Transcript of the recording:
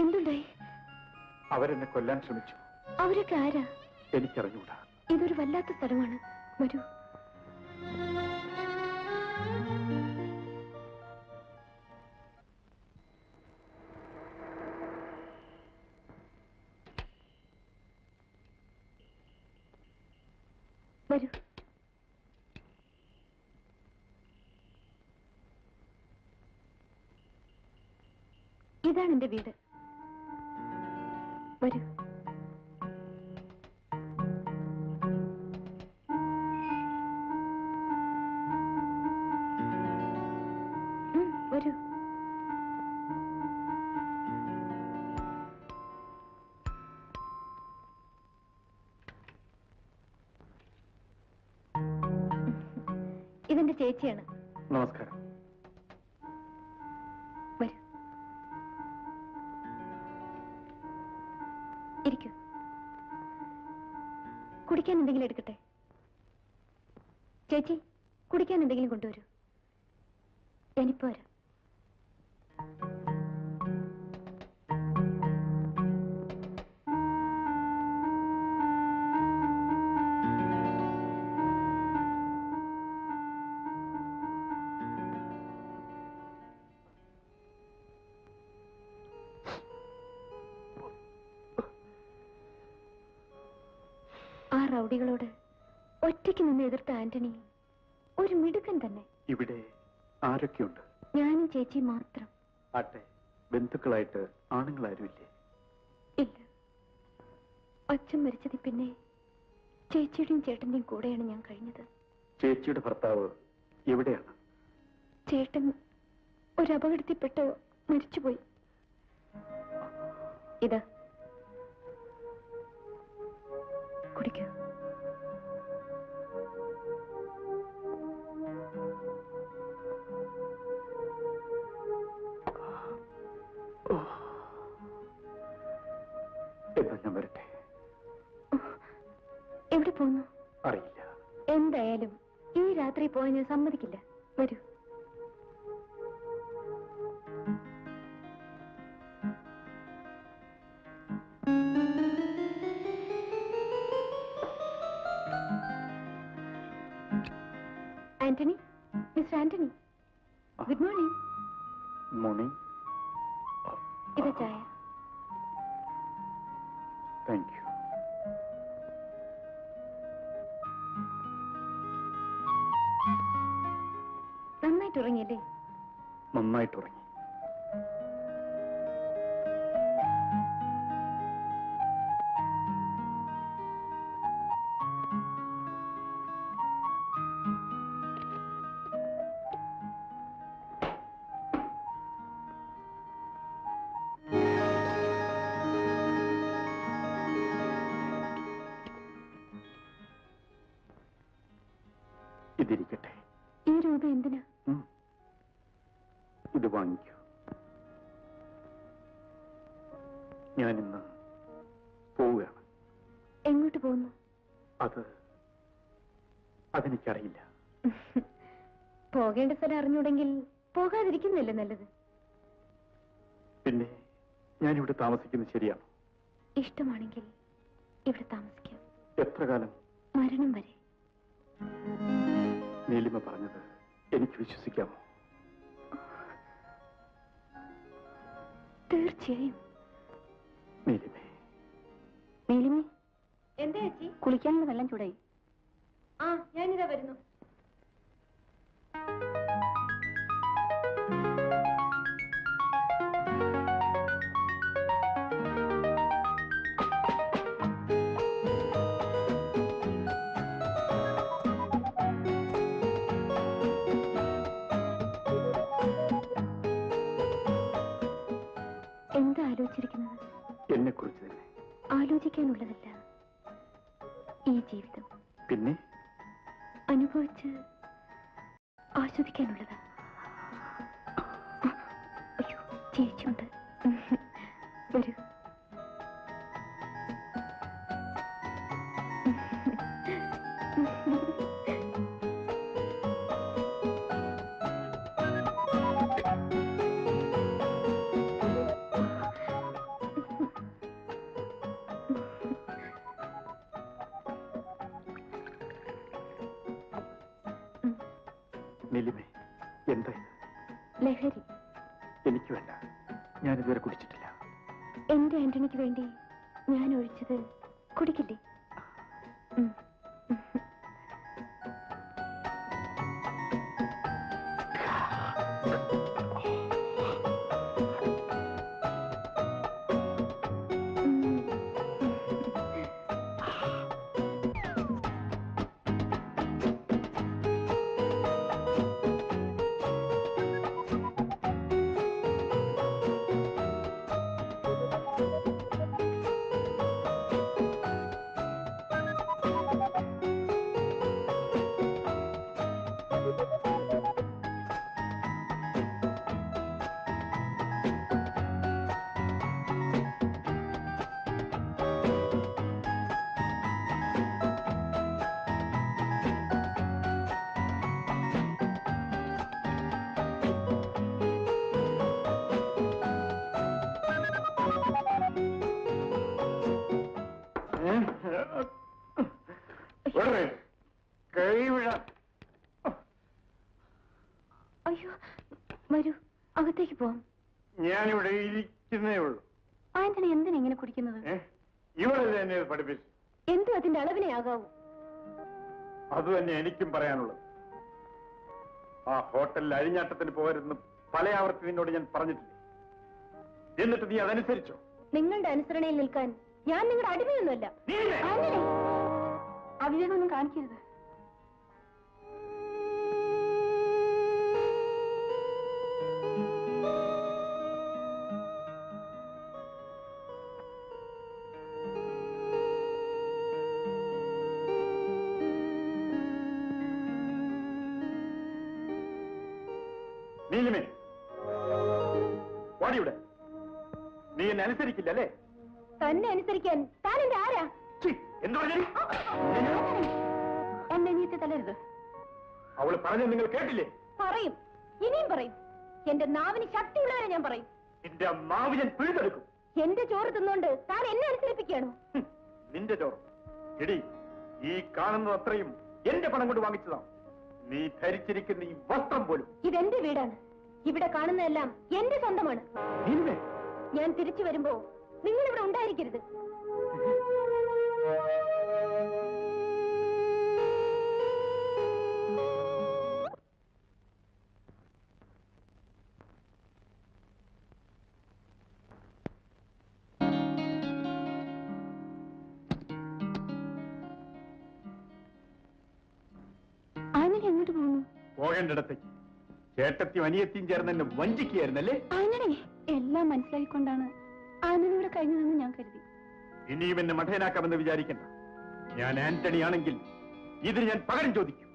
എന്തുണ്ടായി? അവരെന്നെ കൊല്ലാൻ ശ്രമിച്ചു. അവരൊക്കെ ആരാ? എനിക്കറിഞ്ഞൂടാ. ഇതൊരു വല്ലാത്ത സ്ഥലമാണ്. വരൂ. വരൂ. ഇതാണ് എന്റെ വീട്. വരൂ. വരൂ. ഇതെന്റെ ചേച്ചിയാണ്. നമസ്കാരം. വരൂ. ഇരിക്കൂ. കുടിക്കാൻ എന്തെങ്കിലും എടുക്കട്ടെ? ചേച്ചി, കുടിക്കാൻ എന്തെങ്കിലും കൊണ്ടുവരൂ. ഞാനിപ്പോ വരാം. ആ റൗഡികളോട് ഒറ്റയ്ക്ക് നിന്ന് എതിർത്ത ആന്റണി ഒരു മിടുക്കൻ തന്നെ. ഇവിടെ ആരൊക്കെയുണ്ട്? ഞാനും ചേച്ചി മാത്രം. ആട്ടെ, ബന്ധുക്കളായിട്ട് ആണുങ്ങളാരുമില്ലേ? ഇല്ല. അച്ഛൻ മരിച്ചതിൽ പിന്നെ ചേച്ചിയുടെയും ചേട്ടന്റെയും കൂടെയാണ് ഞാൻ കഴിഞ്ഞത്. ചേച്ചിയുടെ ഭർത്താവ് എവിടെയാണ്? ചേട്ടൻ ഒരു അപകടത്തിൽപ്പെട്ട് മരിച്ചുപോയി. ഇതാ, കുടിക്കൂ. എന്നാ ഞാൻ വരട്ടെ. എവിടെ പോകുന്നു? അറിയില്ല. എന്തായാലും ഈ രാത്രി പോയി ഞാൻ സമ്മതിക്കില്ല. വരൂ. Antony, mister Antony, good morning. Morning. ഇതാ ചായ. Thank you. നന്നായിട്ട് ഉറങ്ങിയല്ലേ? നന്നായിട്ട് ഉറങ്ങി. ഇതിരിക്കട്ടെ. ഈ രൂപ എന്തിനാ? ഇത് വാങ്ങിക്കൂ. ഞാനിന്ന് പോവുകയാണ്. എങ്ങോട്ട് പോകുന്നു? അതെനിക്കറിയില്ല. പോകേണ്ട സ്ഥലം അറിഞ്ഞൂടെങ്കിൽ പോകാതിരിക്കുന്നില്ല നല്ലത്. പിന്നെ ഞാനിവിടെ താമസിക്കുന്നത് ശരിയാണോ? ഇഷ്ടമാണെങ്കിൽ ഇവിടെ താമസിക്കാം. എത്ര കാലം? മരണം വരെ. നീലിമ പറഞ്ഞത് എനിക്ക് വിശ്വസിക്കാമോ? തീർച്ചയായും. നീലിമേ. നീലിമേ, എന്താ ചേച്ചി? കുളിക്കാനുള്ള വെള്ളം ചൂടായി. ആ, ഞാനിതാ വരുന്നു. എന്താ ആലോചിച്ചിരിക്കുന്നത്? എന്നെ കുറിച്ച് തന്നെ. ആലോചിക്കാനുള്ളതല്ല ഈ ജീവിതം. പിന്നെ അനുഭവിച്ച് ആസ്വദിക്കാനുള്ളത്. അയ്യോ, ചേച്ചിയുണ്ട്. വരൂ. നീലിമേ, എന്താ ഇത്? ലഹരി. എനിക്ക് വേണ്ട, ഞാനിതുവരെ കുടിച്ചിട്ടില്ല. എന്റെ ആന്റണിക്ക് വേണ്ടി ഞാൻ ഒഴിച്ചത് കുടിക്കില്ലേ? അയ്യോ, വരൂ, അകത്തേക്ക് പോവാം. ഞാനിവിടെ ഇരിക്കുന്നേ ഉള്ളൂ. ആന്റണി എന്തിനാ ഇങ്ങനെ കുടിക്കുന്നത്? ഇവളല്ലേ എന്നെ പഠിപ്പിച്ചു? എന്തും അതിന്റെ അളവിനെ ആകാവൂ. അത് തന്നെ എനിക്കും പറയാനുള്ളത്. ആ ഹോട്ടലിൽ അഴിഞ്ഞാട്ടത്തിന് പോകരുതെന്ന് പല ആവർത്തി നിന്നോട് ഞാൻ പറഞ്ഞിട്ടില്ലേ? എന്നിട്ട് നീ അതനുസരിച്ചോ? നിങ്ങളുടെ അനുസരണയിൽ നിൽക്കാൻ ഞാൻ നിങ്ങളുടെ അടിമയൊന്നുമല്ല. അവിവേകമൊന്നും കാണിക്കരുത്. നീലിമേ, വാടിയുടെ. നീ എന്നെ അനുസരിക്കില്ല അല്ലേ? തന്നെ അനുസരിക്കാൻ താൻ എന്റെ ആരാ? എന്ത് പറഞ്ഞു? എന്നെ നീട്ടി തലരുത്. അവള് പറഞ്ഞത് നിങ്ങൾ കേട്ടില്ലേ? പറയും, ഇനിയും പറയും. എന്റെ നാവിന് ശക്തിയുള്ളവരെ ഞാൻ പറയും. നിന്റെ നാവ് ഞാൻ പിഴുതെടുക്കും. എന്റെ ചോറ് തിന്നുകൊണ്ട് താൻ എന്നെ അനുസരിപ്പിക്കുകയാണോ? നിന്റെ ചോറ് എടി, ഈ കാണുന്നത് അത്രയും എന്റെ പണം കൊണ്ട് വാങ്ങിച്ചതാണ്. നീ ധരിച്ചിരിക്കുന്ന ഈ വസ്ത്രം പോലും ഇതെന്റെ വീടാണ്. ഇവിടെ കാണുന്നതെല്ലാം എന്റെ സ്വന്തമാണ്. ഞാൻ തിരിച്ചു വരുമ്പോ നിങ്ങൾ ഇവിടെ ഉണ്ടായിരിക്കരുത്. ആനന്ദി എങ്ങോട്ട് പോകുന്നു? പോകേണ്ടിടത്തേക്ക്. ചേട്ടത്തിയും അനിയത്തിയും ചേർന്ന് എന്നെ വഞ്ചിക്കുകയായിരുന്നല്ലേ? ആനന്ദി എല്ലാം മനസ്സിലായിക്കൊണ്ടാണ് ആനന്ദിയുടെ കഴിഞ്ഞതെന്ന് ഞാൻ കരുതി. ഇനിയും എന്നെ മഠയനാക്കാമെന്ന് വിചാരിക്കണ്ട. ഞാൻ ആന്റണി ആണെങ്കിൽ ഇതിന് ഞാൻ പകരം ചോദിക്കും.